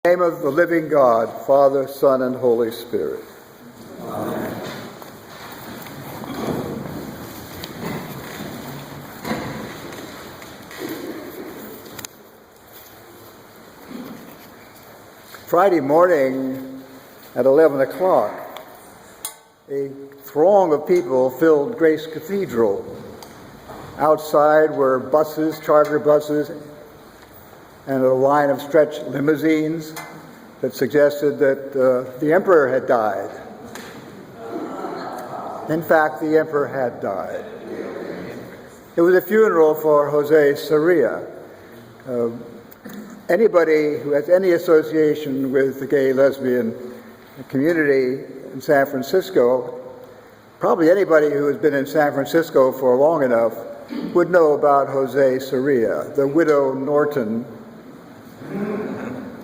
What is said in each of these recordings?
In the name of the living God, Father, Son, and Holy Spirit. Amen. Friday morning at 11 o'clock, a throng of people filled Grace Cathedral. Outside were buses, charter buses, and a line of stretched limousines that suggested that the emperor had died. In fact, the emperor had died. It was a funeral for Jose Sarria. Anybody who has any association with the gay lesbian community in San Francisco, probably anybody who has been in San Francisco for long enough, would know about Jose Sarria, the widow Norton,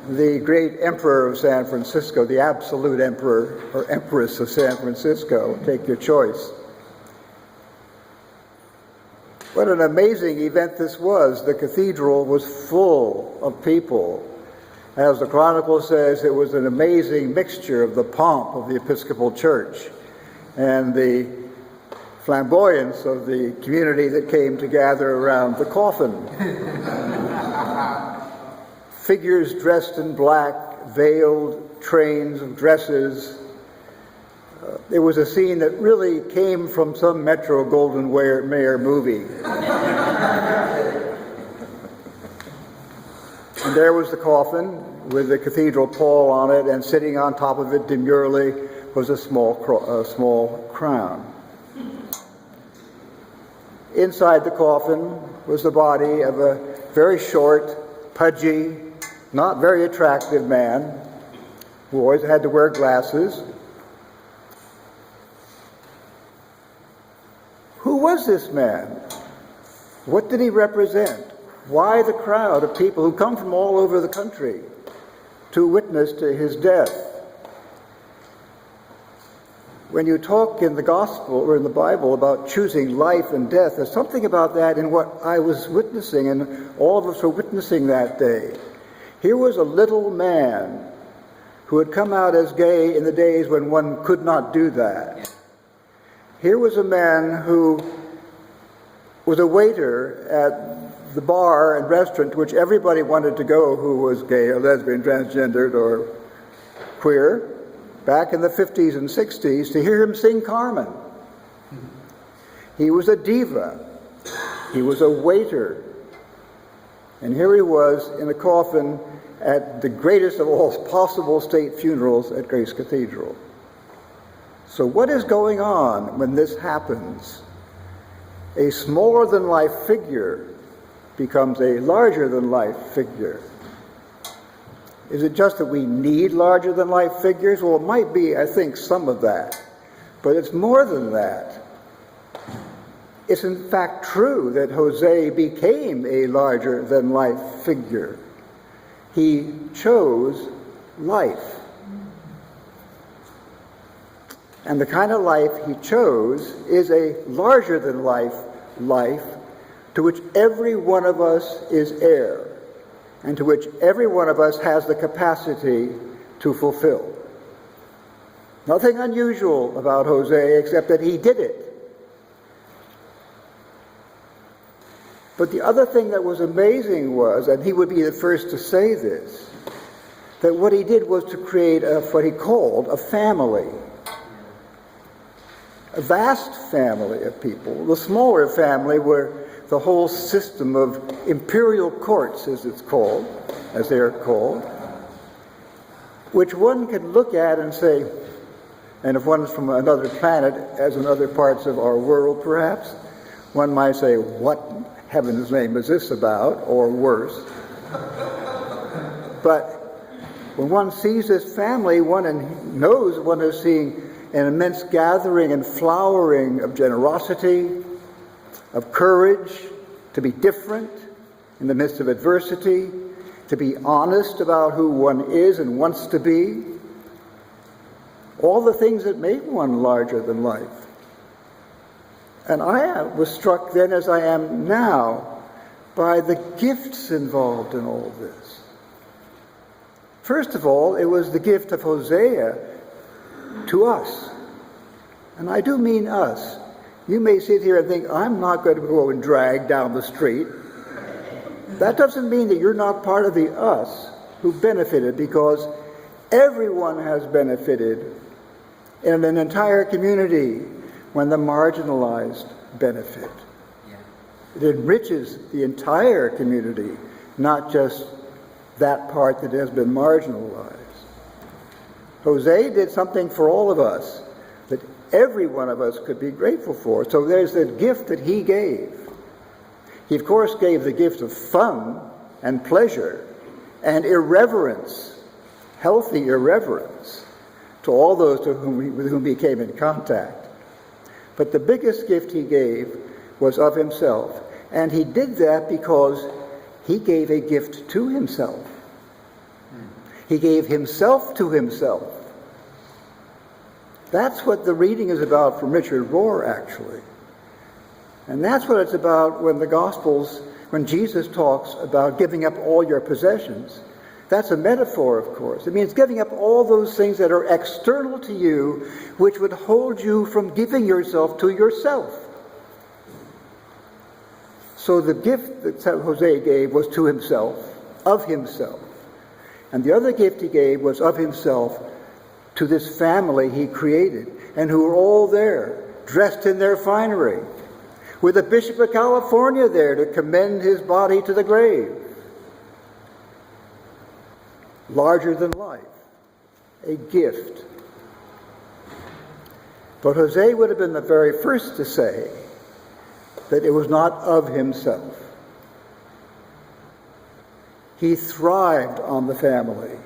the great emperor of San Francisco, the absolute emperor or empress of San Francisco, take your choice. What an amazing event this was. The cathedral was full of people. As the Chronicle says, it was an amazing mixture of the pomp of the Episcopal Church and the flamboyance of the community that came to gather around the coffin. Figures dressed in black, veiled, trains of dresses. It was a scene that really came from some Metro-Goldwyn-Mayer movie. And there was the coffin with the cathedral pall on it, and sitting on top of it demurely was a small crown. Inside the coffin was the body of a very short, pudgy, not very attractive man who always had to wear glasses. Who was this man? What did he represent? Why the crowd of people who come from all over the country to witness to his death? When you talk in the gospel or in the Bible about choosing life and death, there's something about that in what I was witnessing, and all of us were witnessing that day. Here was a little man who had come out as gay in the days when one could not do that. Here was a man who was a waiter at the bar and restaurant to which everybody wanted to go who was gay or lesbian, transgendered, or queer, back in the 50s and 60s, to hear him sing Carmen. He was a diva. He was a waiter. And here he was in a coffin at the greatest of all possible state funerals at Grace Cathedral. So what is going on when this happens? A smaller-than-life figure becomes a larger-than-life figure. Is it just that we need larger-than-life figures? Well, it might be, I think, some of that. But it's more than that. It's in fact true that Jose became a larger-than-life figure. He chose life. And the kind of life he chose is a larger-than-life life to which every one of us is heir, and to which every one of us has the capacity to fulfill. Nothing unusual about Jose except that he did it. But the other thing that was amazing was, and he would be the first to say this, that what he did was to create what he called a family. A vast family of people. The smaller family were the whole system of imperial courts, as they are called, which one can look at and say, and if one is from another planet, as in other parts of our world perhaps, one might say, what heaven's name is this about, or worse. But when one sees this family, one knows one is seeing an immense gathering and flowering of generosity, of courage, to be different in the midst of adversity, to be honest about who one is and wants to be. All the things that make one larger than life. And I was struck then, as I am now, by the gifts involved in all this. First of all, it was the gift of Hosea to us. And I do mean us. You may sit here and think, I'm not going to go and drag down the street. That doesn't mean that you're not part of the us who benefited, because everyone has benefited in an entire community when the marginalized benefit. It enriches the entire community, not just that part that has been marginalized. Hosea did something for all of us that every one of us could be grateful for. So there's the gift that he gave. He, of course, gave the gift of fun and pleasure and irreverence, healthy irreverence, to all those with whom he came in contact. But the biggest gift he gave was of himself. And he did that because he gave a gift to himself. He gave himself to himself. That's what the reading is about from Richard Rohr, actually. And that's what it's about when the Gospels, when Jesus talks about giving up all your possessions. That's a metaphor, of course. It means giving up all those things that are external to you, which would hold you from giving yourself to yourself. So the gift that Hosea gave was to himself, of himself. And the other gift he gave was of himself to this family he created, and who were all there, dressed in their finery, with the Bishop of California there to commend his body to the grave. Larger than life, a gift. But Hosea would have been the very first to say that it was not of himself. He thrived on the family.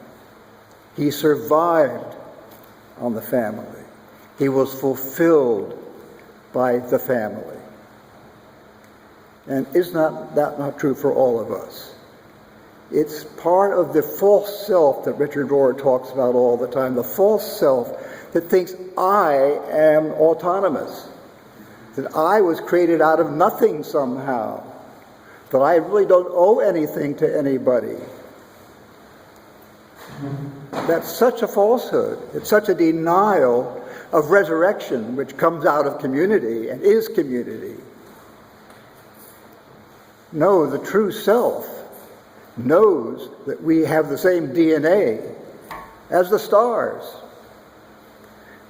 He survived on the family. He was fulfilled by the family. And is that not true for all of us? It's part of the false self that Richard Rohr talks about all the time, the false self that thinks I am autonomous, that I was created out of nothing somehow, that I really don't owe anything to anybody. That's such a falsehood. It's such a denial of resurrection, which comes out of community and is community. No, the true self knows that we have the same DNA as the stars,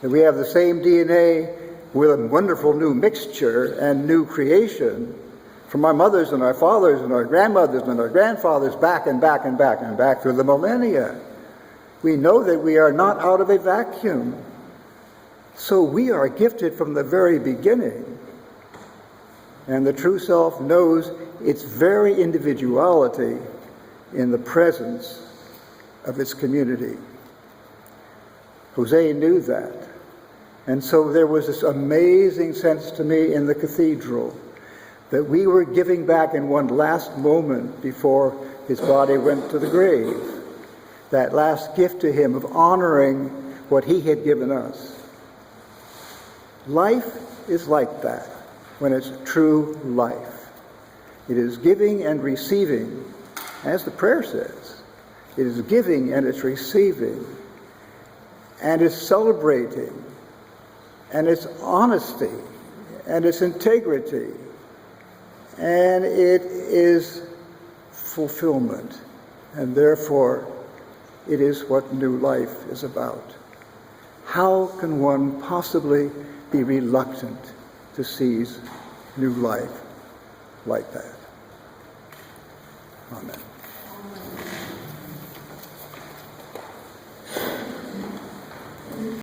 that we have the same DNA with a wonderful new mixture and new creation from our mothers and our fathers and our grandmothers and our grandfathers back and back and back and back through the millennia. We know that we are not out of a vacuum. So we are gifted from the very beginning. And the true self knows its very individuality in the presence of its community. Hosea knew that. And so there was this amazing sense to me in the cathedral that we were giving back in one last moment before his body went to the grave. That last gift to him of honoring what he had given us. Life is like that when it's true life. It is giving and receiving, as the prayer says. It is giving and it's receiving, and it's celebrating, and it's honesty, and it's integrity, and it is fulfillment, and therefore it is what new life is about. How can one possibly be reluctant to seize new life like that? Amen.